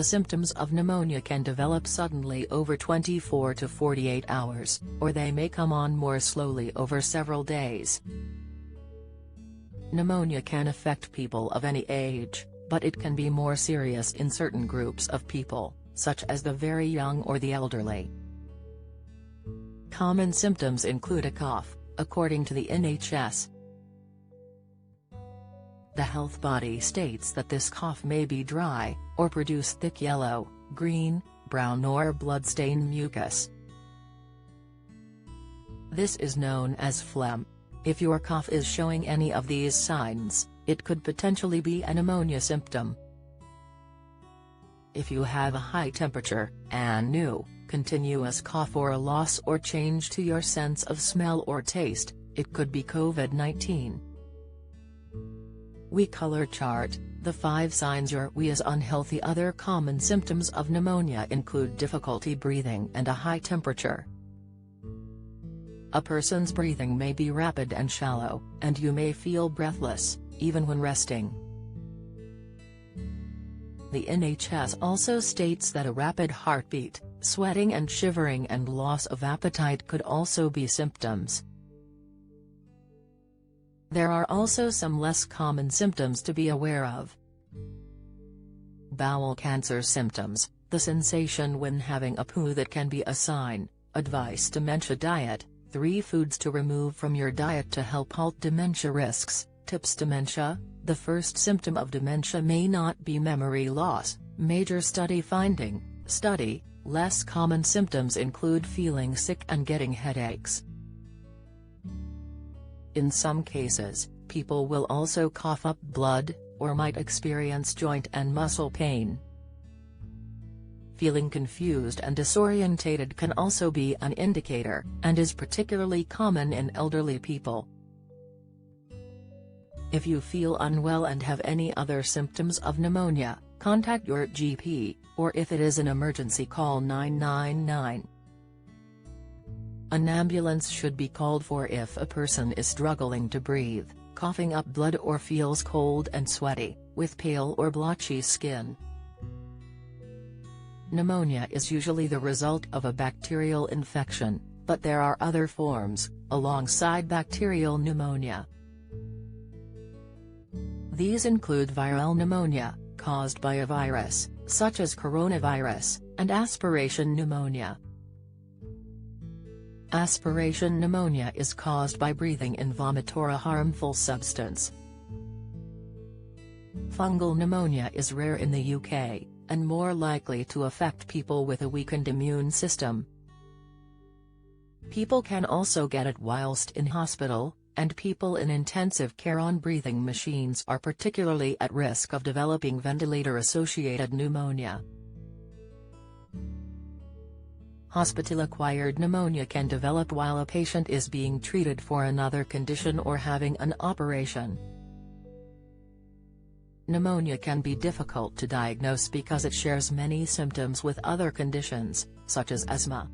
The symptoms of pneumonia can develop suddenly over 24 to 48 hours, or they may come on more slowly over several days. Pneumonia can affect people of any age, but it can be more serious in certain groups of people, such as the very young or the elderly. Common symptoms include a cough, according to the NHS. The health body states that this cough may be dry, or produce thick yellow, green, brown or blood-stained mucus. This is known as phlegm. If your cough is showing any of these signs, it could potentially be a pneumonia symptom. If you have a high temperature, a new, continuous cough or a loss or change to your sense of smell or taste, it could be COVID-19. We color chart the 5 signs your wee is unhealthy. Other common symptoms of pneumonia include difficulty breathing and a high temperature. A person's breathing may be rapid and shallow, and you may feel breathless, even when resting. The NHS also states that a rapid heartbeat, sweating and shivering and loss of appetite could also be symptoms. There are also some less common symptoms to be aware of. Bowel cancer symptoms, the sensation when having a poo that can be a sign. Advice: dementia diet, 3 foods to remove from your diet to help halt dementia risks. Tips: dementia, the first symptom of dementia may not be memory loss. Major study finding: less common symptoms include feeling sick and getting headaches. In some cases, people will also cough up blood, or might experience joint and muscle pain. Feeling confused and disorientated can also be an indicator, and is particularly common in elderly people. If you feel unwell and have any other symptoms of pneumonia, contact your GP, or if it is an emergency, call 999. An ambulance should be called for if a person is struggling to breathe, coughing up blood or feels cold and sweaty, with pale or blotchy skin. Pneumonia is usually the result of a bacterial infection, but there are other forms, alongside bacterial pneumonia. These include viral pneumonia, caused by a virus, such as coronavirus, and aspiration pneumonia. Aspiration pneumonia is caused by breathing in vomit or a harmful substance. Fungal pneumonia is rare in the UK, and more likely to affect people with a weakened immune system. People can also get it whilst in hospital, and people in intensive care on breathing machines are particularly at risk of developing ventilator-associated pneumonia. Hospital-acquired pneumonia can develop while a patient is being treated for another condition or having an operation. Pneumonia can be difficult to diagnose because it shares many symptoms with other conditions, such as asthma,